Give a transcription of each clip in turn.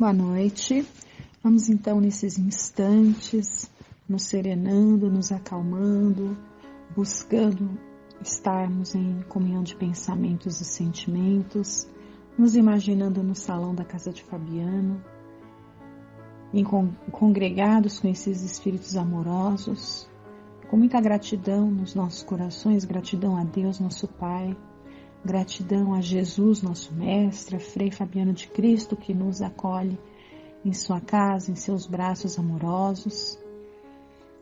Boa noite. Vamos então nesses instantes, nos serenando, nos acalmando, buscando estarmos em comunhão de pensamentos e sentimentos, nos imaginando no salão da casa de Fabiano, congregados com esses espíritos amorosos, com muita gratidão nos nossos corações, gratidão a Deus, nosso Pai, gratidão a Jesus, nosso Mestre, a Frei Fabiano de Cristo, que nos acolhe em sua casa, em seus braços amorosos.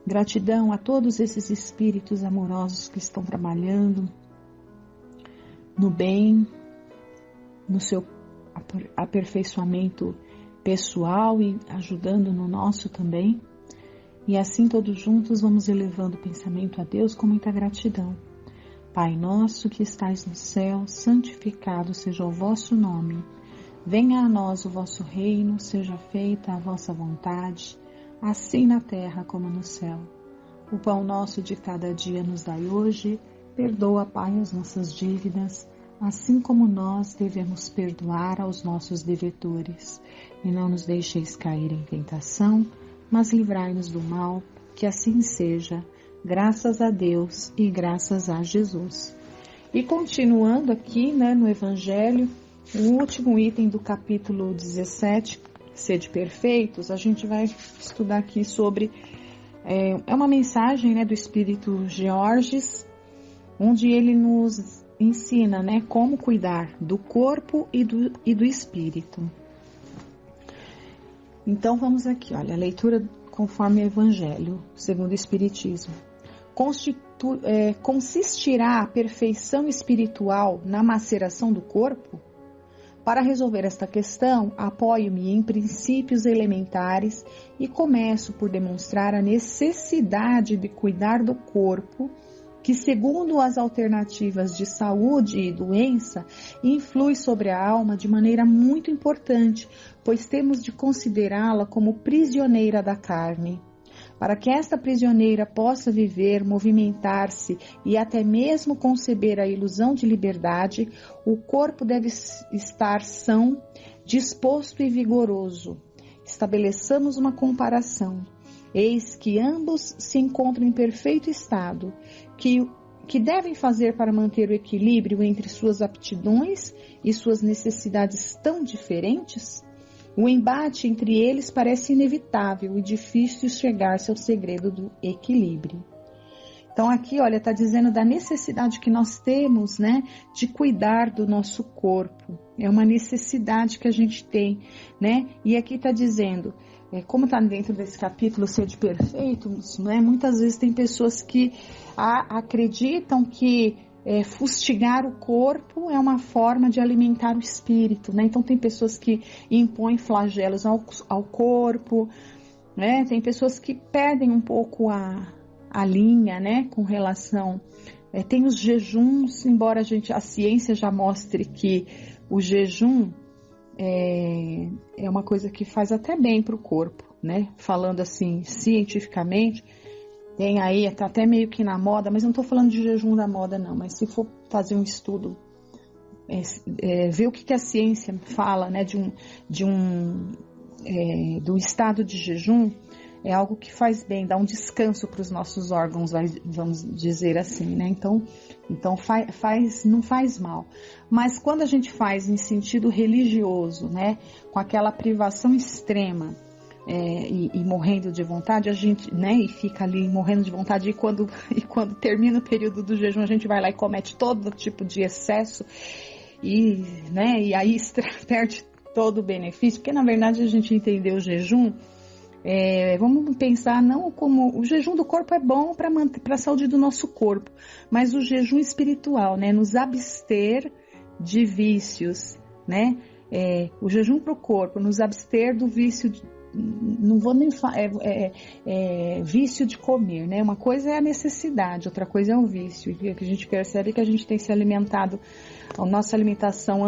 Gratidão a todos esses espíritos amorosos que estão trabalhando no bem, no seu aperfeiçoamento pessoal e ajudando no nosso também. E assim todos juntos vamos elevando o pensamento a Deus com muita gratidão. Pai nosso que estais no céu, santificado seja o vosso nome. Venha a nós o vosso reino, seja feita a vossa vontade, assim na terra como no céu. O pão nosso de cada dia nos dai hoje, perdoa, Pai, as nossas dívidas, assim como nós devemos perdoar aos nossos devedores. E não nos deixeis cair em tentação, mas livrai-nos do mal, que assim seja. Graças a Deus e graças a Jesus. E continuando aqui, no Evangelho, o último item do capítulo 17, Sede Perfeitos, a gente vai estudar aqui sobre, é uma mensagem do Espírito Georges, onde ele nos ensina como cuidar do corpo e do espírito. Então vamos aqui, olha, a leitura conforme o Evangelho, segundo o Espiritismo. Consistirá a perfeição espiritual na maceração do corpo? Para resolver esta questão, apoio-me em princípios elementares e começo por demonstrar a necessidade de cuidar do corpo, que, segundo as alternativas de saúde e doença, influi sobre a alma de maneira muito importante, pois temos de considerá-la como prisioneira da carne. Para que esta prisioneira possa viver, movimentar-se e até mesmo conceber a ilusão de liberdade, o corpo deve estar são, disposto e vigoroso. Estabeleçamos uma comparação. Eis que ambos se encontram em perfeito estado, que devem fazer para manter o equilíbrio entre suas aptidões e suas necessidades tão diferentes? O embate entre eles parece inevitável e difícil chegar-se ao segredo do equilíbrio. Então aqui, olha, está dizendo da necessidade que nós temos, de cuidar do nosso corpo. É uma necessidade que a gente tem, E aqui está dizendo, como está dentro desse capítulo Sede Perfeitos, muitas vezes tem pessoas que acreditam que fustigar o corpo é uma forma de alimentar o espírito, Então tem pessoas que impõem flagelos ao corpo, Tem pessoas que perdem um pouco a linha, com relação... tem os jejuns, embora a ciência já mostre que o jejum é uma coisa que faz até bem para o corpo, Falando assim, cientificamente... Tem aí, tá até meio que na moda, mas não estou falando de jejum da moda não, mas se for fazer um estudo, ver o que a ciência fala, do estado de jejum, é algo que faz bem, dá um descanso para os nossos órgãos, vamos dizer assim, Então não faz mal. Mas quando a gente faz em sentido religioso, com aquela privação extrema, e morrendo de vontade, a gente, e fica ali morrendo de vontade, e quando termina o período do jejum, a gente vai lá e comete todo tipo de excesso, e aí perde todo o benefício, porque na verdade a gente entendeu o jejum, vamos pensar não como, o jejum do corpo é bom para a saúde do nosso corpo, mas o jejum espiritual, nos abster de vícios, o jejum para o corpo, nos abster do vício não vou nem falar, vício de comer, Uma coisa é a necessidade, outra coisa é o vício. E que a gente percebe que a gente tem se alimentado, a nossa alimentação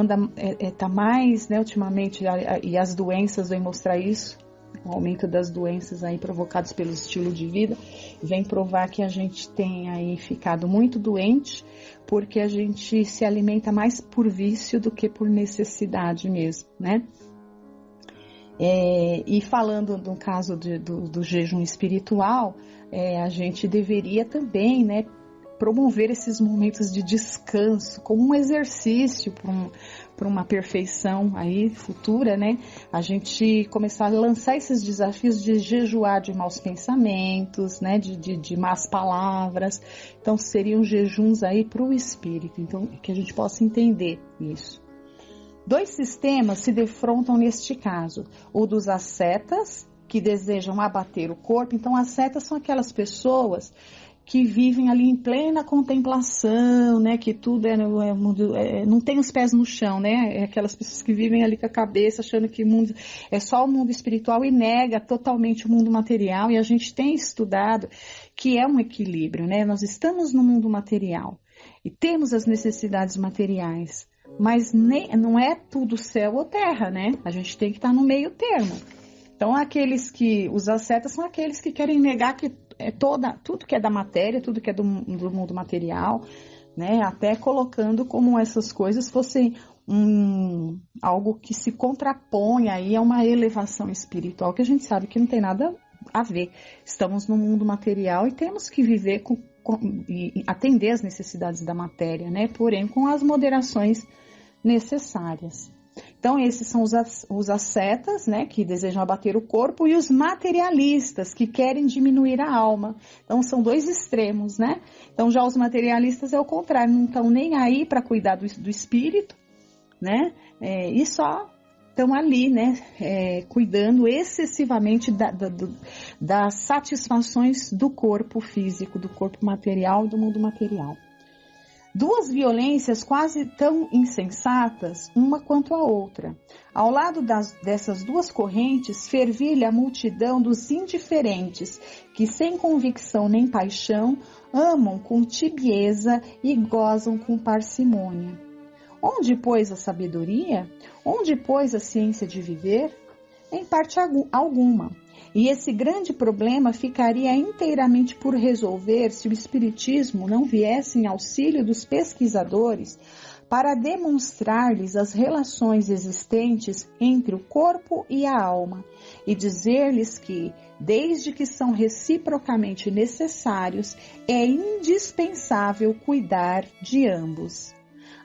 tá mais, ultimamente, e as doenças vêm mostrar isso, o aumento das doenças aí provocadas pelo estilo de vida, vem provar que a gente tem aí ficado muito doente, porque a gente se alimenta mais por vício do que por necessidade mesmo, E falando no caso do jejum espiritual, a gente deveria também, né, promover esses momentos de descanso como um exercício para uma perfeição aí futura, né? A gente começar a lançar esses desafios de jejuar de maus pensamentos, né? De más palavras. Então seriam jejuns aí para o espírito. Então que a gente possa entender isso. 2 sistemas se defrontam neste caso: o dos ascetas, que desejam abater o corpo. Então ascetas são aquelas pessoas que vivem ali em plena contemplação, né, que tudo não tem os pés no chão, né, é aquelas pessoas que vivem ali com a cabeça achando que o mundo é só o mundo espiritual e nega totalmente o mundo material. E a gente tem estudado que é um equilíbrio, né, nós estamos no mundo material e temos as necessidades materiais, mas não é tudo céu ou terra, né, a gente tem que estar no meio termo. Então os ascetas são aqueles que querem negar que tudo que é da matéria, tudo que é do mundo material, né? Até colocando como essas coisas fossem algo que se contrapõe aí a uma elevação espiritual, que a gente sabe que não tem nada a ver. Estamos no mundo material e temos que viver e atender às necessidades da matéria, né? Porém, com as moderações necessárias. Então, esses são os ascetas, né, que desejam abater o corpo, e os materialistas, que querem diminuir a alma. Então, são 2 extremos, né? Então, já os materialistas é o contrário, não estão nem aí para cuidar do espírito, né? E só estão ali, né, cuidando excessivamente das satisfações do corpo físico, do corpo material e do mundo material. 2 violências quase tão insensatas, uma quanto a outra. Ao lado dessas 2 correntes, fervilha a multidão dos indiferentes, que sem convicção nem paixão, amam com tibieza e gozam com parcimônia. Onde, pois, a sabedoria? Onde, pois, a ciência de viver? Em parte alguma. E esse grande problema ficaria inteiramente por resolver se o Espiritismo não viesse em auxílio dos pesquisadores para demonstrar-lhes as relações existentes entre o corpo e a alma e dizer-lhes que, desde que são reciprocamente necessários, é indispensável cuidar de ambos.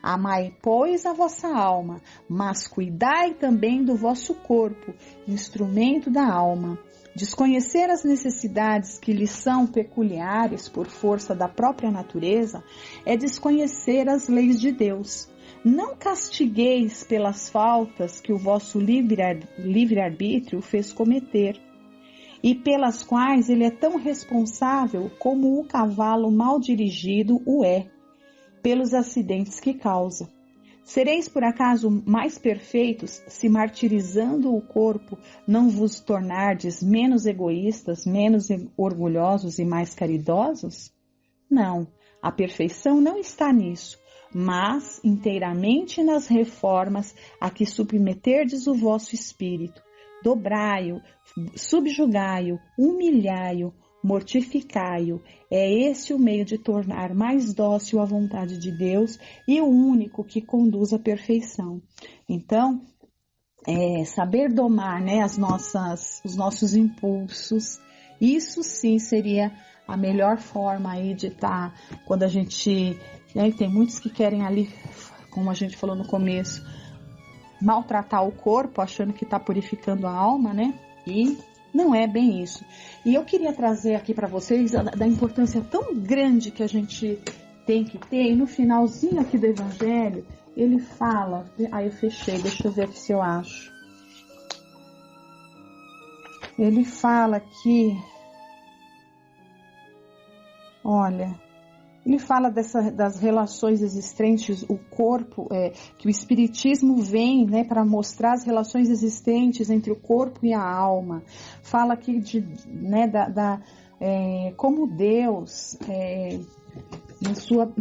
Amai, pois, a vossa alma, mas cuidai também do vosso corpo, instrumento da alma. Desconhecer as necessidades que lhes são peculiares por força da própria natureza é desconhecer as leis de Deus. Não castigueis pelas faltas que o vosso livre-arbítrio fez cometer, e pelas quais ele é tão responsável como o cavalo mal dirigido o é, pelos acidentes que causa. Sereis por acaso mais perfeitos se, martirizando o corpo, não vos tornardes menos egoístas, menos orgulhosos e mais caridosos? Não, a perfeição não está nisso, mas inteiramente nas reformas a que submeterdes o vosso espírito. Dobrai-o, subjugai-o, humilhai-o, mortificai-o. É esse o meio de tornar mais dócil a vontade de Deus e o único que conduz à perfeição. Então, saber domar, né, os nossos impulsos, isso sim seria a melhor forma aí de estar, quando a gente, né, tem muitos que querem ali, como a gente falou no começo, maltratar o corpo, achando que está purificando a alma, né, e não é bem isso. E eu queria trazer aqui para vocês da importância tão grande que a gente tem que ter. E no finalzinho aqui do Evangelho, ele fala... eu fechei, deixa eu ver aqui se eu acho. Ele fala aqui... Olha... Ele fala das relações existentes, o corpo, que o Espiritismo vem, né, para mostrar as relações existentes entre o corpo e a alma. Fala aqui como Deus, na sua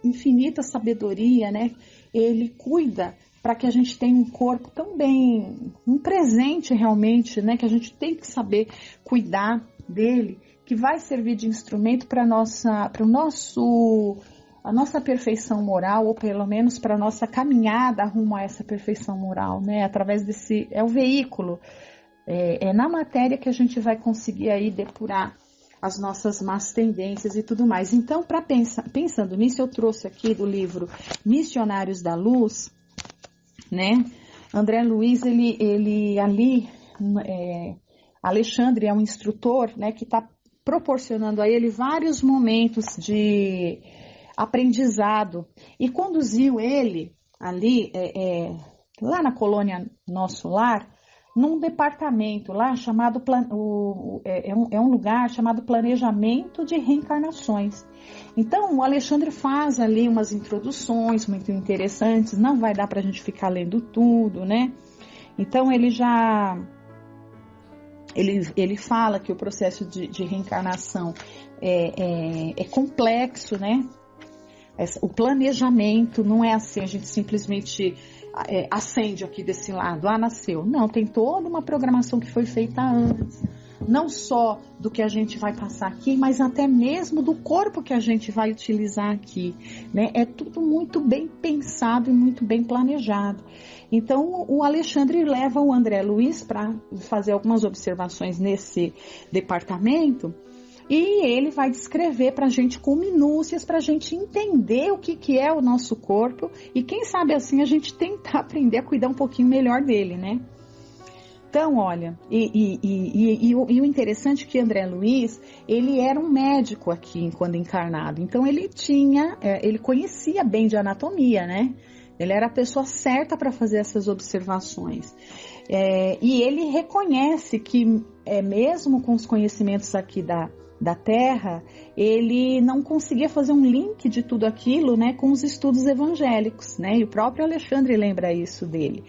infinita sabedoria, né, Ele cuida para que a gente tenha um corpo tão bem, um presente realmente, né, que a gente tem que saber cuidar dele, que vai servir de instrumento para o nosso a nossa perfeição moral, ou pelo menos para a nossa caminhada rumo a essa perfeição moral, né? Através desse, é o veículo, é na matéria que a gente vai conseguir aí depurar as nossas más tendências e tudo mais. Então, pensando nisso, eu trouxe aqui do livro Missionários da Luz, né? André Luiz, ele ali, Alexandre é um instrutor, né, que está proporcionando a ele vários momentos de aprendizado e conduziu ele ali, lá na colônia Nosso Lar, num departamento lá chamado, um lugar chamado Planejamento de Reencarnações. Então, o Alexandre faz ali umas introduções muito interessantes, não vai dar para a gente ficar lendo tudo, né? Então, ele fala que o processo de reencarnação é complexo, né? O planejamento não é assim, a gente simplesmente acende aqui desse lado, nasceu. Não, tem toda uma programação que foi feita antes, não só do que a gente vai passar aqui, mas até mesmo do corpo que a gente vai utilizar aqui, né? É tudo muito bem pensado e muito bem planejado. Então, o Alexandre leva o André Luiz para fazer algumas observações nesse departamento, e ele vai descrever para a gente com minúcias, para a gente entender o que é o nosso corpo e quem sabe assim a gente tentar aprender a cuidar um pouquinho melhor dele, né? Então, olha, e o interessante é que André Luiz, ele era um médico aqui quando encarnado, então ele conhecia bem de anatomia, né? Ele era a pessoa certa para fazer essas observações. E ele reconhece que, mesmo com os conhecimentos aqui da Terra, ele não conseguia fazer um link de tudo aquilo, né, com os estudos evangélicos, né? E o próprio Alexandre lembra isso dele.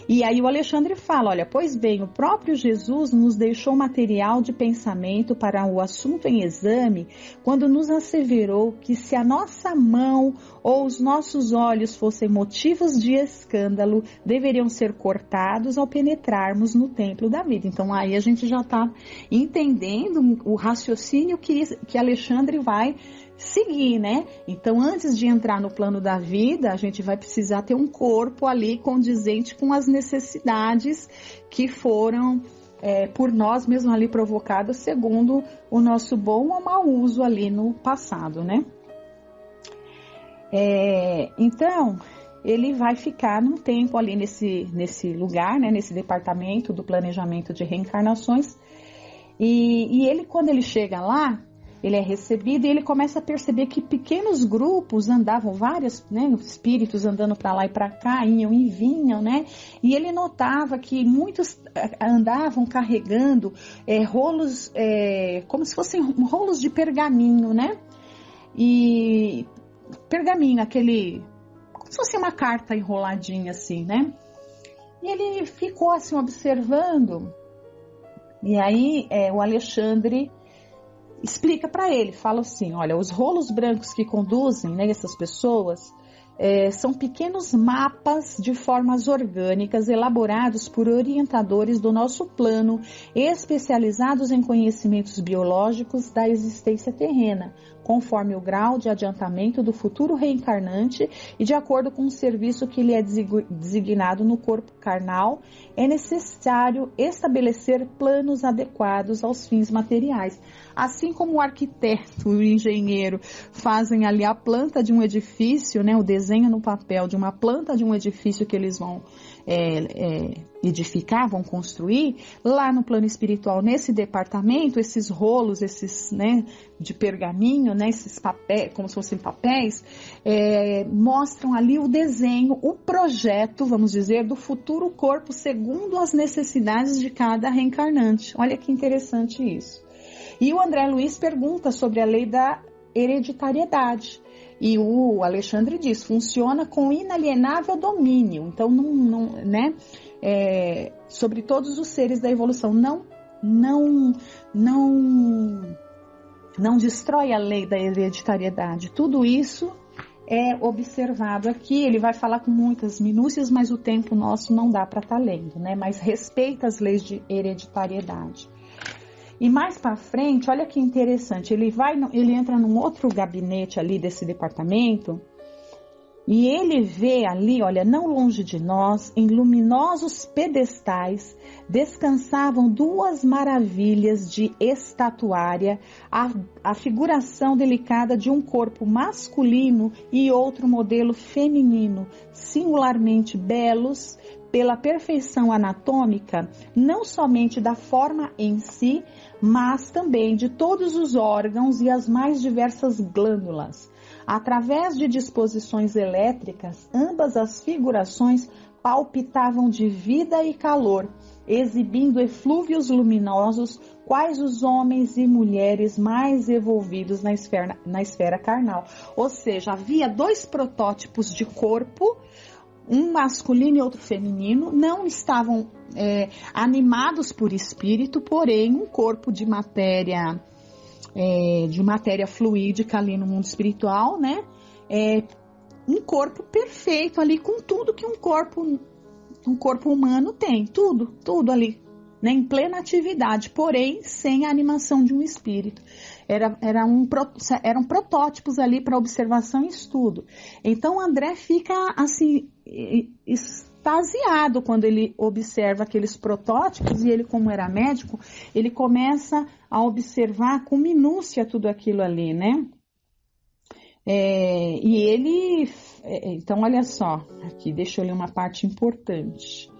E aí o Alexandre fala, olha, pois bem, o próprio Jesus nos deixou material de pensamento para o assunto em exame, quando nos asseverou que se a nossa mão ou os nossos olhos fossem motivos de escândalo, deveriam ser cortados ao penetrarmos no templo da vida. Então aí a gente já está entendendo o raciocínio que Alexandre vai seguir, né? Então, antes de entrar no plano da vida, a gente vai precisar ter um corpo ali condizente com as necessidades que foram por nós mesmos ali provocadas, segundo o nosso bom ou mau uso ali no passado, né? Então, ele vai ficar num tempo ali nesse lugar, né? Nesse departamento do planejamento de reencarnações. E ele, quando ele chega lá, ele é recebido e ele começa a perceber que pequenos grupos andavam, vários, né, espíritos andando para lá e para cá, iam e vinham, né? E ele notava que muitos andavam carregando rolos, como se fossem rolos de pergaminho, né? E pergaminho, como se fosse uma carta enroladinha assim, né? E ele ficou assim observando, e aí o Alexandre explica para ele, fala assim, olha, os rolos brancos que conduzem, né, essas pessoas, são pequenos mapas de formas orgânicas elaborados por orientadores do nosso plano, especializados em conhecimentos biológicos da existência terrena, conforme o grau de adiantamento do futuro reencarnante e de acordo com o serviço que lhe é designado no corpo carnal, é necessário estabelecer planos adequados aos fins materiais. Assim como o arquiteto e o engenheiro fazem ali a planta de um edifício, né, o desenho no papel de uma planta de um edifício que eles vão edificar, vão construir, lá no plano espiritual, nesse departamento, esses rolos, esses, né, de pergaminho, né, esses papéis, como se fossem papéis, mostram ali o desenho, o projeto, vamos dizer, do futuro corpo segundo as necessidades de cada reencarnante. Olha que interessante isso. E o André Luiz pergunta sobre a lei da hereditariedade. E o Alexandre diz, funciona com inalienável domínio. Então, né, sobre todos os seres da evolução. Não destrói a lei da hereditariedade. Tudo isso é observado aqui. Ele vai falar com muitas minúcias, mas o tempo nosso não dá para estar lendo, né? Mas respeita as leis de hereditariedade. E mais para frente, olha que interessante, ele entra num outro gabinete ali desse departamento e ele vê ali, olha, não longe de nós, em luminosos pedestais, descansavam duas maravilhas de estatuária, a figuração delicada de um corpo masculino e outro modelo feminino, singularmente belos pela perfeição anatômica, não somente da forma em si, mas também de todos os órgãos e as mais diversas glândulas. Através de disposições elétricas, ambas as figurações palpitavam de vida e calor, exibindo eflúvios luminosos, quais os homens e mulheres mais envolvidos na esfera carnal. Ou seja, havia dois protótipos de corpo, um masculino e outro feminino, não estavam animados por espírito, porém um corpo de matéria fluídica ali no mundo espiritual, né? Um corpo perfeito ali, com tudo que um corpo humano tem, tudo ali, né? Em plena atividade, porém sem a animação de um espírito. Eram protótipos ali para observação e estudo. Então André fica assim extasiado quando ele observa aqueles protótipos, e ele, como era médico, ele começa a observar com minúcia tudo aquilo ali, né? Então olha só, aqui deixa eu ler uma parte importante.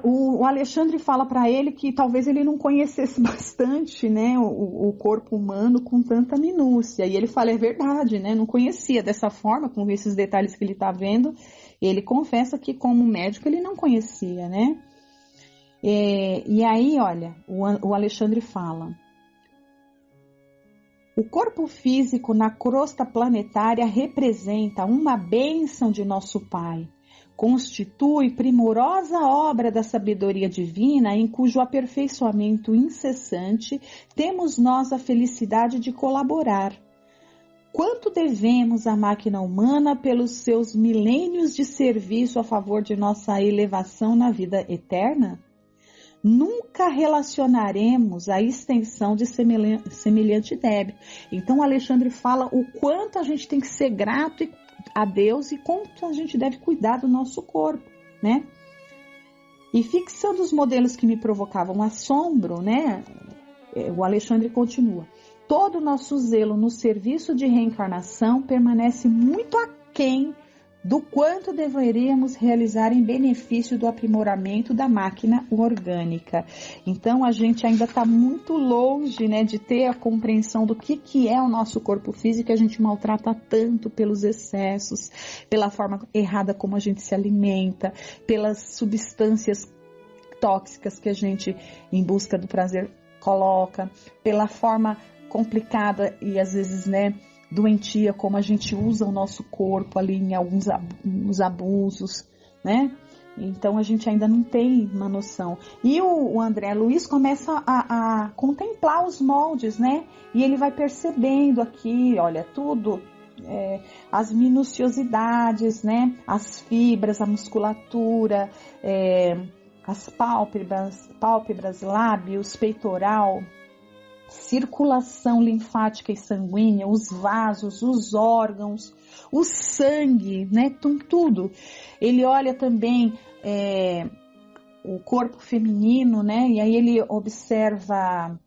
O Alexandre fala para ele que talvez ele não conhecesse bastante, né, o corpo humano com tanta minúcia. E ele fala, é verdade, né, não conhecia dessa forma, com esses detalhes que ele está vendo. Ele confessa que, como médico, ele não conhecia, né? E aí, olha, o Alexandre fala: o corpo físico na crosta planetária representa uma bênção de nosso Pai. Constitui primorosa obra da sabedoria divina, em cujo aperfeiçoamento incessante temos nós a felicidade de colaborar. Quanto devemos à máquina humana pelos seus milênios de serviço a favor de nossa elevação na vida eterna? Nunca relacionaremos a extensão de semelhante débito. Então, Alexandre fala o quanto a gente tem que ser grato a Deus e quanto a gente deve cuidar do nosso corpo, né? E fixando os modelos que me provocavam assombro, né? O Alexandre continua: todo o nosso zelo no serviço de reencarnação permanece muito aquém do quanto deveríamos realizar em benefício do aprimoramento da máquina orgânica. Então, a gente ainda está muito longe, né, de ter a compreensão do que é o nosso corpo físico. A gente maltrata tanto pelos excessos, pela forma errada como a gente se alimenta, pelas substâncias tóxicas que a gente, em busca do prazer, coloca, pela forma complicada e às vezes, né, doentia, como a gente usa o nosso corpo ali em alguns abusos, né? Então a gente ainda não tem uma noção. E o André Luiz começa a contemplar os moldes, né? E ele vai percebendo aqui, olha, tudo, as minuciosidades, né? As fibras, a musculatura, as pálpebras, lábios, peitoral, circulação linfática e sanguínea, os vasos, os órgãos, o sangue, né? Tudo. Ele olha também o corpo feminino, né? E aí ele observa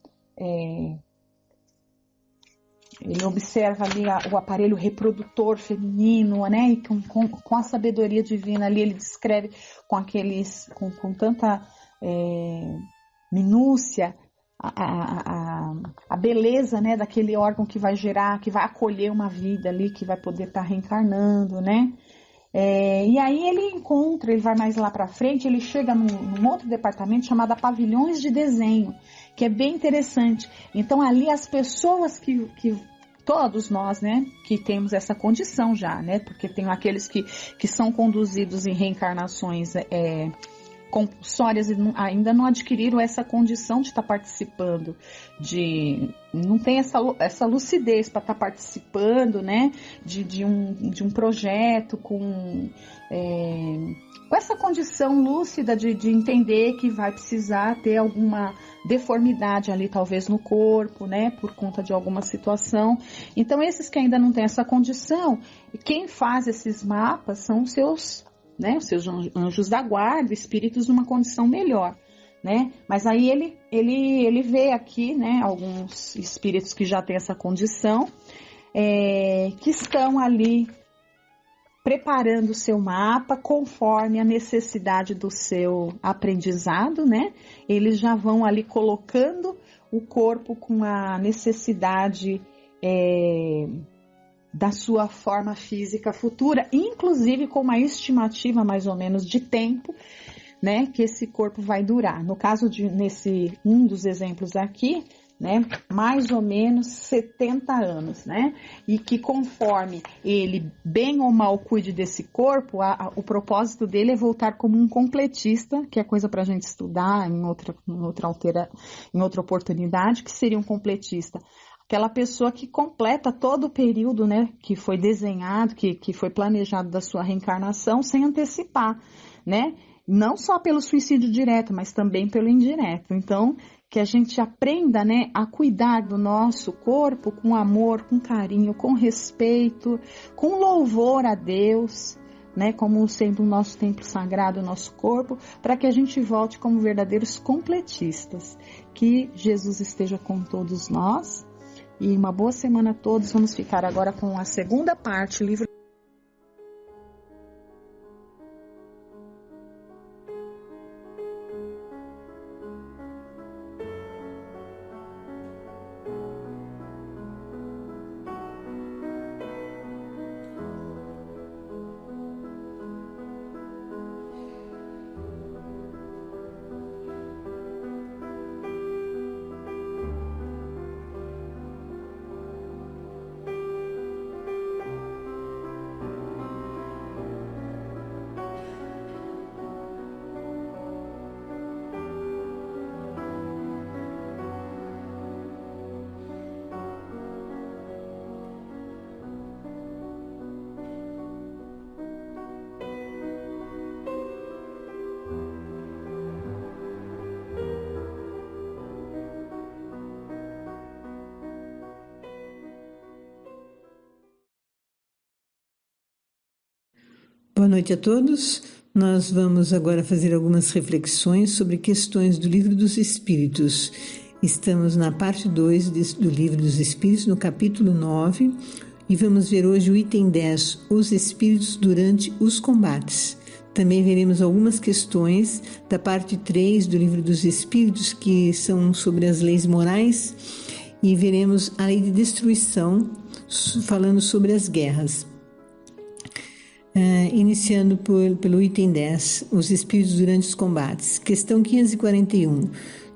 ali o aparelho reprodutor feminino, né? E com a sabedoria divina ali ele descreve com tanta minúcia a beleza, né, daquele órgão que vai gerar, que vai acolher uma vida ali, que vai poder estar reencarnando, né? E aí ele vai mais lá para frente, ele chega num outro departamento chamado Pavilhões de Desenho, que é bem interessante. Então ali as pessoas que todos nós, né, que temos essa condição já, né, porque tem aqueles que são conduzidos em reencarnações compulsórias e ainda não adquiriram essa condição de estar participando, não tem essa lucidez para estar participando, né, de um projeto com essa condição lúcida de entender que vai precisar ter alguma deformidade ali, talvez no corpo, né, por conta de alguma situação. Então, esses que ainda não têm essa condição, quem faz esses mapas são os seus anjos da guarda, espíritos numa condição melhor, né? Mas aí ele vê aqui, né, alguns espíritos que já têm essa condição, que estão ali preparando o seu mapa conforme a necessidade do seu aprendizado, né? Eles já vão ali colocando o corpo com a necessidade da sua forma física futura, inclusive com uma estimativa mais ou menos de tempo, né, que esse corpo vai durar. No caso um dos exemplos aqui, né, mais ou menos 70 anos, né, e que conforme ele bem ou mal cuide desse corpo, o propósito dele é voltar como um completista, que é coisa para a gente estudar em outra oportunidade, que seria um completista. Aquela pessoa que completa todo o período, né, que foi desenhado, que foi planejado da sua reencarnação sem antecipar, né? Não só pelo suicídio direto, mas também pelo indireto. Então, que a gente aprenda, né, a cuidar do nosso corpo com amor, com carinho, com respeito, com louvor a Deus, né, como sendo o nosso templo sagrado, o nosso corpo, para que a gente volte como verdadeiros completistas. Que Jesus esteja com todos nós. E uma boa semana a todos. Vamos ficar agora com a segunda parte, livro. Boa noite a todos. Nós vamos agora fazer algumas reflexões sobre questões do Livro dos Espíritos. Estamos na parte 2 do Livro dos Espíritos, no capítulo 9, e vamos ver hoje o item 10, os espíritos durante os combates. Também veremos algumas questões da parte 3 do Livro dos Espíritos, que são sobre as leis morais, e veremos a lei de destruição, falando sobre as guerras. Iniciando pelo item 10, os espíritos durante os combates. Questão 541.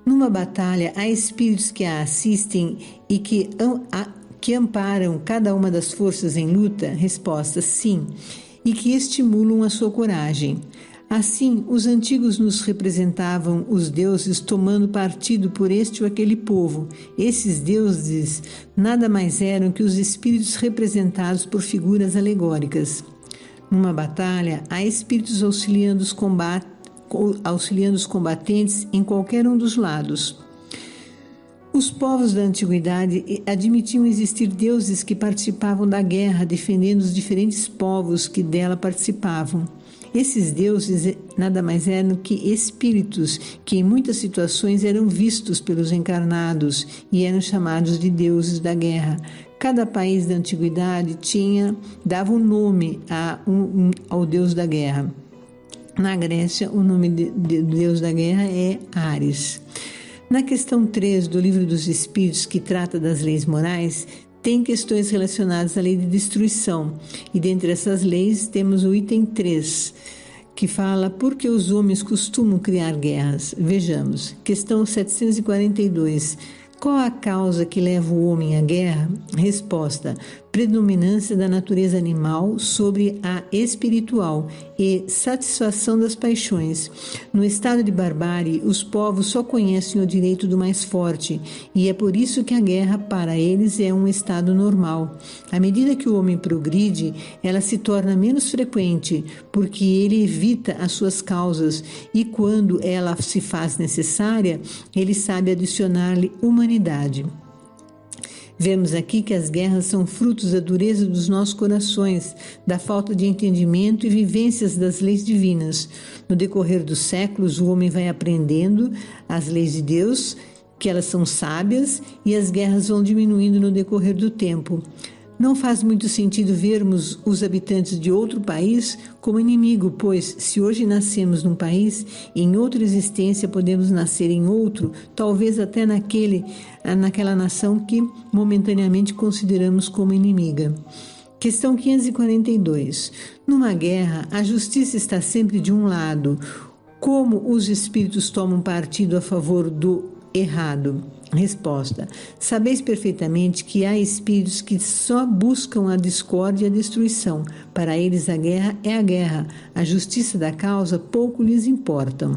Numa batalha, há espíritos que a assistem e que amparam cada uma das forças em luta? Resposta: sim, e que estimulam a sua coragem. Assim, os antigos nos representavam os deuses tomando partido por este ou aquele povo. Esses deuses nada mais eram que os espíritos representados por figuras alegóricas. Numa batalha, há espíritos auxiliando os combatentes em qualquer um dos lados. Os povos da antiguidade admitiam existir deuses que participavam da guerra, defendendo os diferentes povos que dela participavam. Esses deuses nada mais eram que espíritos que em muitas situações eram vistos pelos encarnados e eram chamados de deuses da guerra. Cada país da antiguidade dava um nome ao deus da guerra. Na Grécia, o nome do deus da guerra é Ares. Na questão 3 do Livro dos Espíritos, que trata das leis morais, tem questões relacionadas à lei de destruição. E dentre essas leis temos o item 3, que fala por que os homens costumam criar guerras. Vejamos. Questão 742. Qual a causa que leva o homem à guerra? Resposta: predominância da natureza animal sobre a espiritual e satisfação das paixões. No estado de barbárie, os povos só conhecem o direito do mais forte, e é por isso que a guerra para eles é um estado normal. À medida que o homem progride, ela se torna menos frequente, porque ele evita as suas causas, e quando ela se faz necessária, ele sabe adicionar-lhe humanidade. Vemos aqui que as guerras são frutos da dureza dos nossos corações, da falta de entendimento e vivências das leis divinas. No decorrer dos séculos, o homem vai aprendendo as leis de Deus, que elas são sábias, e as guerras vão diminuindo no decorrer do tempo. Não faz muito sentido vermos os habitantes de outro país como inimigo, pois se hoje nascemos num país, em outra existência podemos nascer em outro, talvez até naquela nação que momentaneamente consideramos como inimiga. Questão 542. Numa guerra, a justiça está sempre de um lado. Como os espíritos tomam partido a favor do errado? Resposta: sabeis perfeitamente que há espíritos que só buscam a discórdia e a destruição. Para eles a guerra é a guerra, a justiça da causa pouco lhes importa.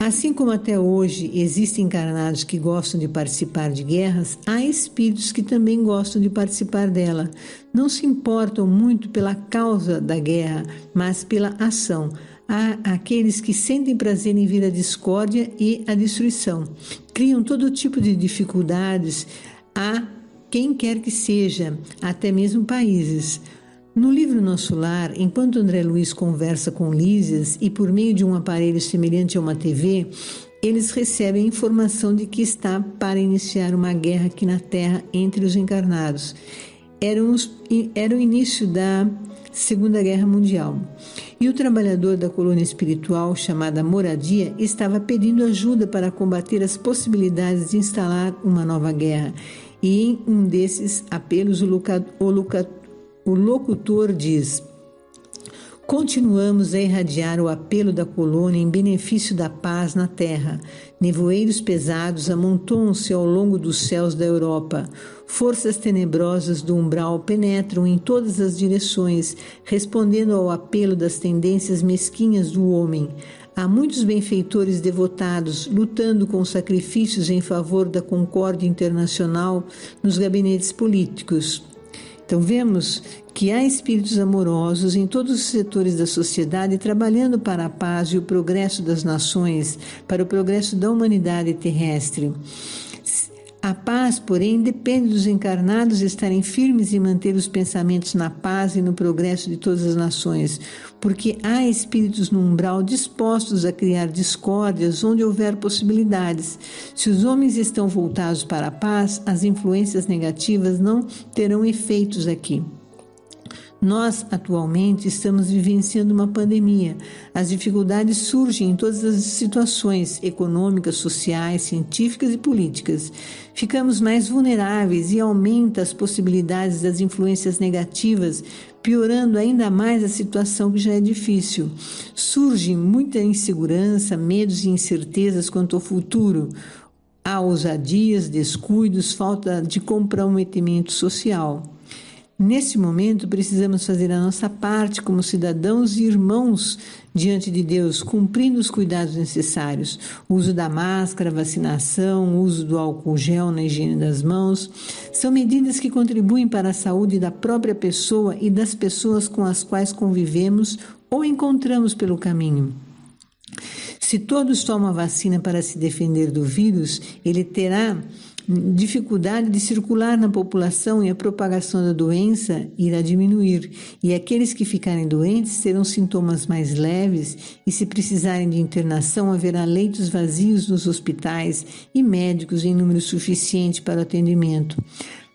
Assim como até hoje existem encarnados que gostam de participar de guerras, há espíritos que também gostam de participar dela. Não se importam muito pela causa da guerra, mas pela ação. Há aqueles que sentem prazer em vir a discórdia e a destruição. Criam todo tipo de dificuldades a quem quer que seja, até mesmo países. No livro Nosso Lar, enquanto André Luiz conversa com Lísias e por meio de um aparelho semelhante a uma TV, eles recebem a informação de que está para iniciar uma guerra aqui na Terra entre os encarnados. Era o início da Segunda Guerra Mundial. E o trabalhador da colônia espiritual, chamada Moradia, estava pedindo ajuda para combater as possibilidades de instalar uma nova guerra. E em um desses apelos, o locutor diz: continuamos a irradiar o apelo da colônia em benefício da paz na terra. Nevoeiros pesados amontoam-se ao longo dos céus da Europa. Forças tenebrosas do umbral penetram em todas as direções, respondendo ao apelo das tendências mesquinhas do homem. Há muitos benfeitores devotados lutando com sacrifícios em favor da concórdia internacional nos gabinetes políticos. Então vemos que há espíritos amorosos em todos os setores da sociedade trabalhando para a paz e o progresso das nações, para o progresso da humanidade terrestre. A paz, porém, depende dos encarnados estarem firmes em manter os pensamentos na paz e no progresso de todas as nações, porque há espíritos no umbral dispostos a criar discórdias onde houver possibilidades. Se os homens estão voltados para a paz, as influências negativas não terão efeitos aqui. Nós, atualmente, estamos vivenciando uma pandemia. As dificuldades surgem em todas as situações econômicas, sociais, científicas e políticas. Ficamos mais vulneráveis e aumenta as possibilidades das influências negativas, piorando ainda mais a situação que já é difícil. Surge muita insegurança, medos e incertezas quanto ao futuro. Há ousadias, descuidos, falta de comprometimento social. Nesse momento, precisamos fazer a nossa parte como cidadãos e irmãos diante de Deus, cumprindo os cuidados necessários. O uso da máscara, vacinação, o uso do álcool gel na higiene das mãos, são medidas que contribuem para a saúde da própria pessoa e das pessoas com as quais convivemos ou encontramos pelo caminho. Se todos tomam a vacina para se defender do vírus, ele terá dificuldade de circular na população e a propagação da doença irá diminuir. E aqueles que ficarem doentes terão sintomas mais leves e, se precisarem de internação, haverá leitos vazios nos hospitais e médicos em número suficiente para o atendimento.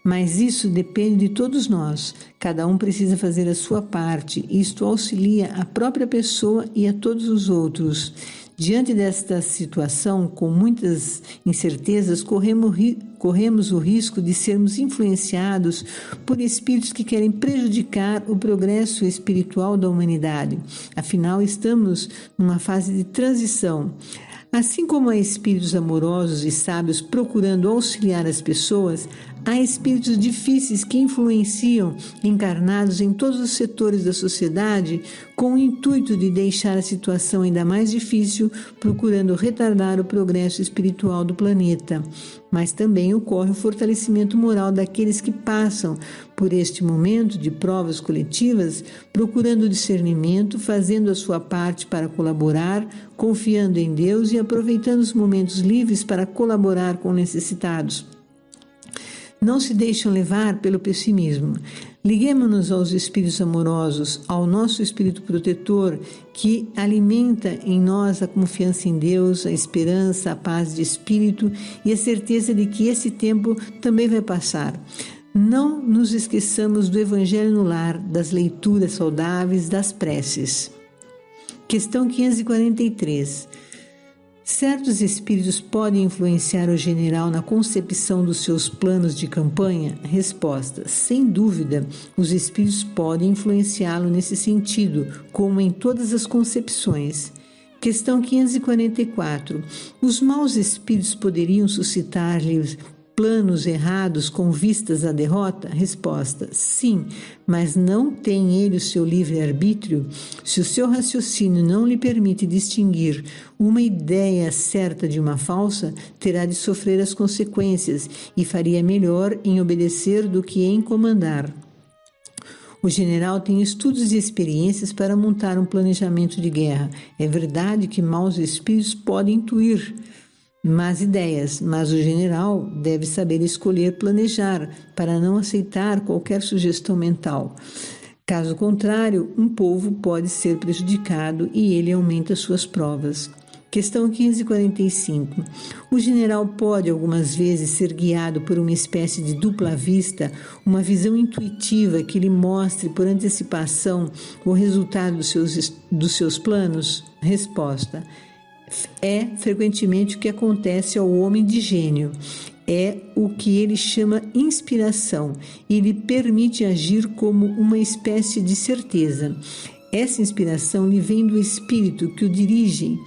Mas isso depende de todos nós. Cada um precisa fazer a sua parte. Isto auxilia a própria pessoa e a todos os outros. Diante desta situação, com muitas incertezas, corremos o risco de sermos influenciados por espíritos que querem prejudicar o progresso espiritual da humanidade. Afinal, estamos numa fase de transição. Assim como há espíritos amorosos e sábios procurando auxiliar as pessoas, há espíritos difíceis que influenciam encarnados em todos os setores da sociedade com o intuito de deixar a situação ainda mais difícil, procurando retardar o progresso espiritual do planeta. Mas também ocorre o fortalecimento moral daqueles que passam por este momento de provas coletivas, procurando discernimento, fazendo a sua parte para colaborar, confiando em Deus e aproveitando os momentos livres para colaborar com necessitados. Não se deixam levar pelo pessimismo. Liguemo-nos aos espíritos amorosos, ao nosso espírito protetor, que alimenta em nós a confiança em Deus, a esperança, a paz de espírito e a certeza de que esse tempo também vai passar. Não nos esqueçamos do Evangelho no lar, das leituras saudáveis, das preces. Questão 543. Certos espíritos podem influenciar o general na concepção dos seus planos de campanha? Resposta: sem dúvida, os espíritos podem influenciá-lo nesse sentido, como em todas as concepções. Questão 544. Os maus espíritos poderiam suscitar-lhe planos errados com vistas à derrota? Resposta: sim, mas não tem ele o seu livre-arbítrio? Se o seu raciocínio não lhe permite distinguir uma ideia certa de uma falsa, terá de sofrer as consequências e faria melhor em obedecer do que em comandar. O general tem estudos e experiências para montar um planejamento de guerra. É verdade que maus espíritos podem intuir más ideias, mas o general deve saber escolher planejar para não aceitar qualquer sugestão mental. Caso contrário, um povo pode ser prejudicado e ele aumenta suas provas. Questão 545. O general pode algumas vezes ser guiado por uma espécie de dupla vista, uma visão intuitiva que lhe mostre por antecipação o resultado dos seus planos? Resposta: é frequentemente o que acontece ao homem de gênio. É o que ele chama inspiração e lhe permite agir como uma espécie de certeza. Essa inspiração lhe vem do espírito que o dirige,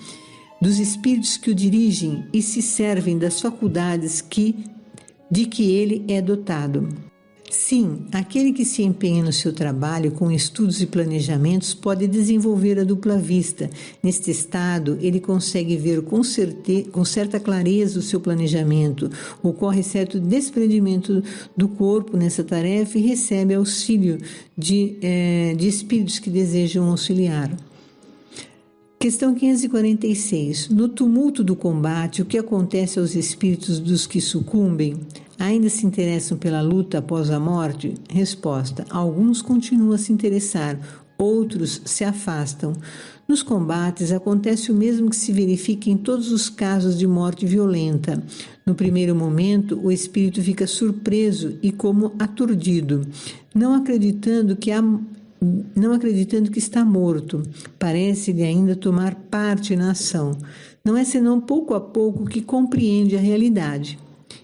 dos espíritos que o dirigem e se servem das faculdades de que ele é dotado. Sim, aquele que se empenha no seu trabalho com estudos e planejamentos pode desenvolver a dupla vista. Neste estado, ele consegue ver com certa clareza o seu planejamento, ocorre certo desprendimento do corpo nessa tarefa e recebe auxílio de espíritos que desejam auxiliar. Questão 546. No tumulto do combate, o que acontece aos espíritos dos que sucumbem? Ainda se interessam pela luta após a morte? Resposta: alguns continuam a se interessar, outros se afastam. Nos combates acontece o mesmo que se verifica em todos os casos de morte violenta. No primeiro momento, o espírito fica surpreso e como aturdido, não acreditando que está morto. Parece-lhe ainda tomar parte na ação. Não é senão pouco a pouco que compreende a realidade.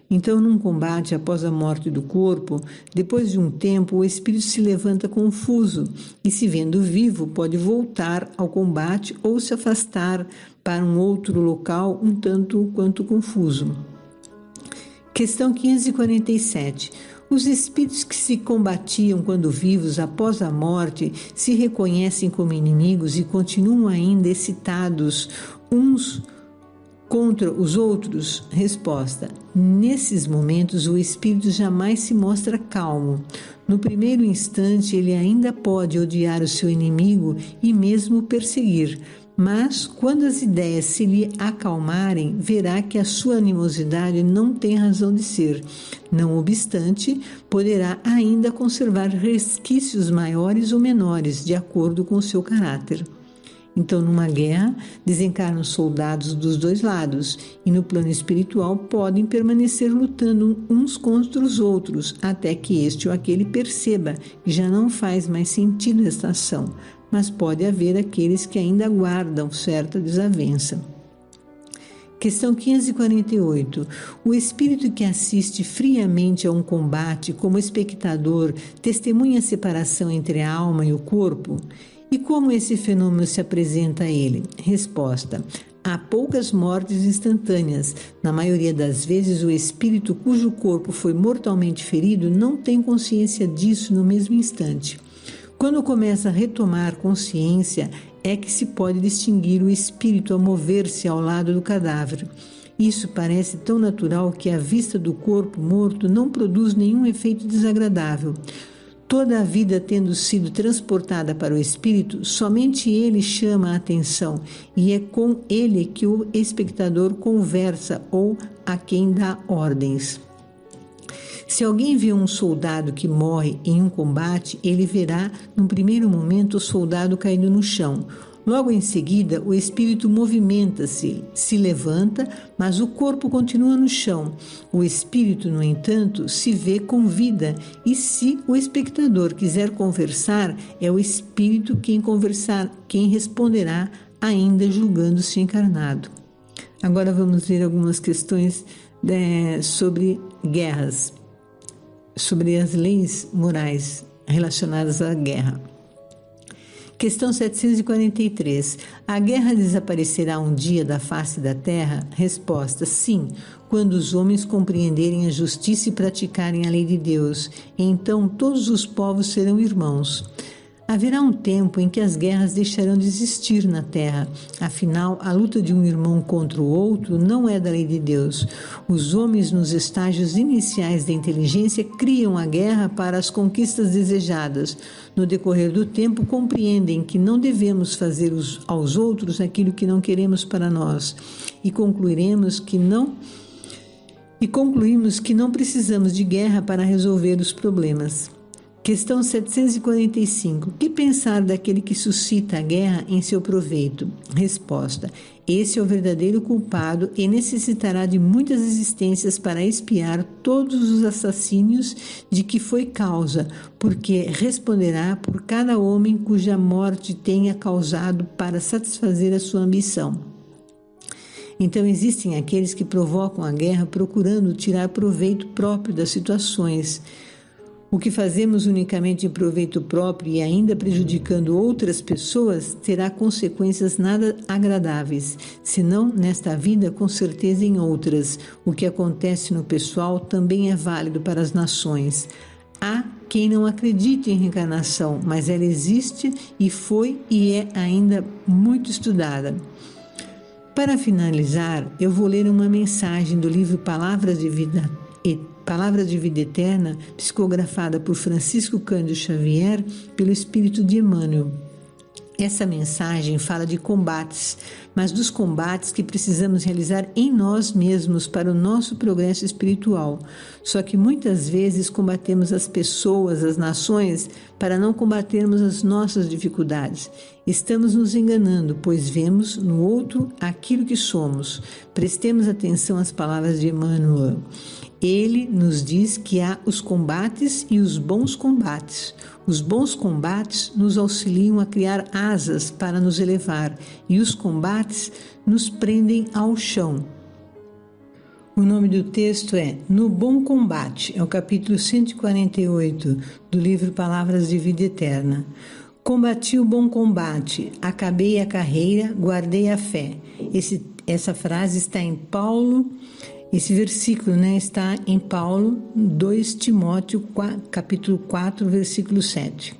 Então, num combate após a morte do corpo, depois de um tempo, o espírito se levanta confuso e, se vendo vivo, pode voltar ao combate ou se afastar para um outro local um tanto quanto confuso. Questão 547. Os espíritos que se combatiam quando vivos após a morte se reconhecem como inimigos e continuam ainda excitados uns contra os outros? Resposta: nesses momentos o espírito jamais se mostra calmo. No primeiro instante ele ainda pode odiar o seu inimigo e mesmo perseguir, mas quando as ideias se lhe acalmarem, verá que a sua animosidade não tem razão de ser. Não obstante, poderá ainda conservar resquícios maiores ou menores, de acordo com o seu caráter. Então, numa guerra, desencarnam soldados dos dois lados e, no plano espiritual, podem permanecer lutando uns contra os outros, até que este ou aquele perceba que já não faz mais sentido esta ação, mas pode haver aqueles que ainda aguardam certa desavença. Questão 548. O espírito que assiste friamente a um combate como espectador testemunha a separação entre a alma e o corpo? E como esse fenômeno se apresenta a ele? Resposta: há poucas mortes instantâneas. Na maioria das vezes, o espírito cujo corpo foi mortalmente ferido não tem consciência disso no mesmo instante. Quando começa a retomar consciência, é que se pode distinguir o espírito a mover-se ao lado do cadáver. Isso parece tão natural que a vista do corpo morto não produz nenhum efeito desagradável. Toda a vida tendo sido transportada para o espírito, somente ele chama a atenção e é com ele que o espectador conversa ou a quem dá ordens. Se alguém vê um soldado que morre em um combate, ele verá, num primeiro momento, o soldado caído no chão. Logo em seguida, o espírito movimenta-se, se levanta, mas o corpo continua no chão. O espírito, no entanto, se vê com vida, e se o espectador quiser conversar, é o espírito quem responderá, ainda julgando-se encarnado. Agora vamos ver algumas questões sobre guerras, sobre as leis morais relacionadas à guerra. Questão 743. A guerra desaparecerá um dia da face da terra? Resposta: sim, quando os homens compreenderem a justiça e praticarem a lei de Deus. Então todos os povos serão irmãos. Haverá um tempo em que as guerras deixarão de existir na terra. Afinal, a luta de um irmão contra o outro não é da lei de Deus. Os homens, nos estágios iniciais da inteligência, criam a guerra para as conquistas desejadas. No decorrer do tempo, compreendem que não devemos fazer aos outros aquilo que não queremos para nós. E concluímos que não precisamos de guerra para resolver os problemas. Questão 745. O que pensar daquele que suscita a guerra em seu proveito? Resposta: esse é o verdadeiro culpado e necessitará de muitas existências para expiar todos os assassínios de que foi causa, porque responderá por cada homem cuja morte tenha causado para satisfazer a sua ambição. Então existem aqueles que provocam a guerra procurando tirar proveito próprio das situações. O que fazemos unicamente em proveito próprio e ainda prejudicando outras pessoas terá consequências nada agradáveis, se não nesta vida, com certeza em outras. O que acontece no pessoal também é válido para as nações. Há quem não acredite em reencarnação, mas ela existe e foi e é ainda muito estudada. Para finalizar, eu vou ler uma mensagem do livro Palavras de Vida Eterna, psicografada por Francisco Cândido Xavier, pelo Espírito de Emmanuel. Essa mensagem fala de combates, mas dos combates que precisamos realizar em nós mesmos para o nosso progresso espiritual. Só que muitas vezes combatemos as pessoas, as nações, para não combatermos as nossas dificuldades. Estamos nos enganando, pois vemos no outro aquilo que somos. Prestemos atenção às palavras de Emmanuel. Ele nos diz que há os combates e os bons combates. Os bons combates nos auxiliam a criar asas para nos elevar e os combates nos prendem ao chão. O nome do texto é No Bom Combate, é o capítulo 148 do livro Palavras de Vida Eterna. Combati o bom combate, acabei a carreira, guardei a fé. Essa frase está em Paulo. Esse versículo está em Paulo, 2 Timóteo, capítulo 4, versículo 7.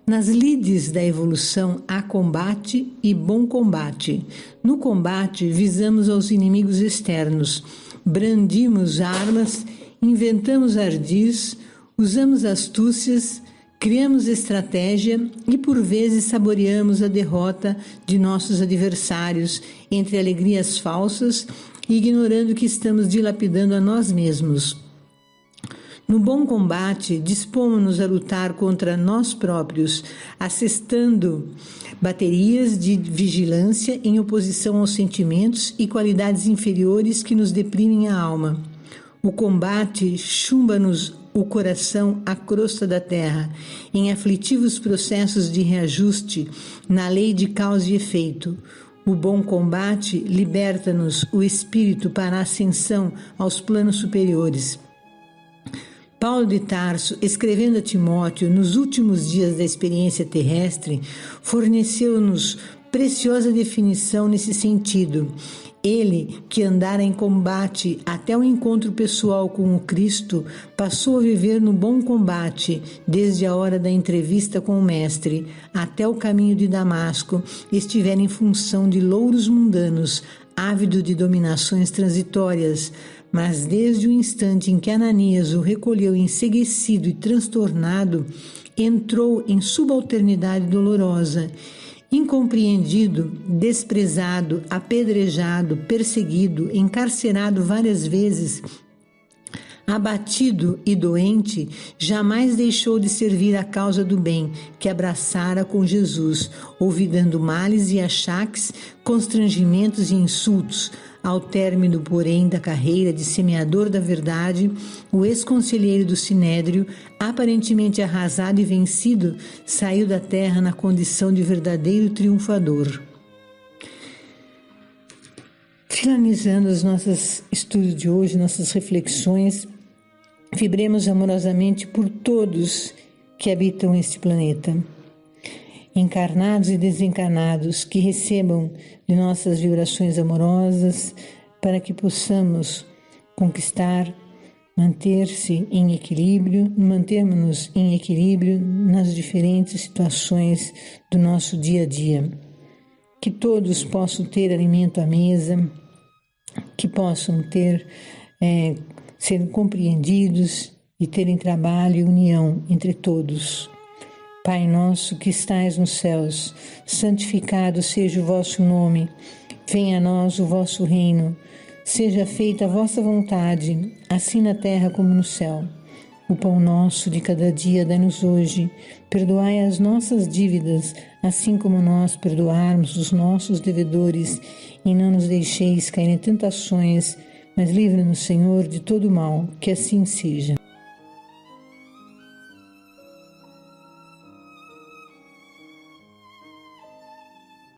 Nas lides da evolução há combate e bom combate. No combate visamos aos inimigos externos, brandimos armas, inventamos ardis, usamos astúcias, criamos estratégia e por vezes saboreamos a derrota de nossos adversários entre alegrias falsas, ignorando que estamos dilapidando a nós mesmos. No bom combate, dispomos-nos a lutar contra nós próprios, assestando baterias de vigilância em oposição aos sentimentos e qualidades inferiores que nos deprimem a alma. O combate chumba-nos o coração à crosta da terra, em aflitivos processos de reajuste na lei de causa e efeito. O bom combate liberta-nos o espírito para a ascensão aos planos superiores. Paulo de Tarso, escrevendo a Timóteo nos últimos dias da experiência terrestre, forneceu-nos Preciosa definição nesse sentido. Ele, que andara em combate até o encontro pessoal com o Cristo, passou a viver no bom combate, desde a hora da entrevista com o Mestre até o caminho de Damasco, estiver em função de louros mundanos, ávido de dominações transitórias. Mas desde o instante em que Ananias o recolheu enseguecido e transtornado, entrou em subalternidade dolorosa. Incompreendido, desprezado, apedrejado, perseguido, encarcerado várias vezes, abatido e doente, jamais deixou de servir a causa do bem que abraçara com Jesus, olvidando males e achaques, constrangimentos e insultos. Ao término, porém, da carreira de semeador da verdade, o ex-conselheiro do Sinédrio, aparentemente arrasado e vencido, saiu da terra na condição de verdadeiro triunfador. Finalizando os nossos estudos de hoje, nossas reflexões, vibremos amorosamente por todos que habitam este planeta, encarnados e desencarnados, que recebam de nossas vibrações amorosas para que possamos conquistar, mantermos-nos em equilíbrio nas diferentes situações do nosso dia a dia. Que todos possam ter alimento à mesa, que possam ser compreendidos e terem trabalho e união entre todos. Pai nosso que estais nos céus, santificado seja o vosso nome. Venha a nós o vosso reino. Seja feita a vossa vontade, assim na terra como no céu. O pão nosso de cada dia dai-nos hoje. Perdoai as nossas dívidas, assim como nós perdoarmos os nossos devedores. E não nos deixeis cair em tentações, mas livra-nos, Senhor, de todo mal. Que assim seja.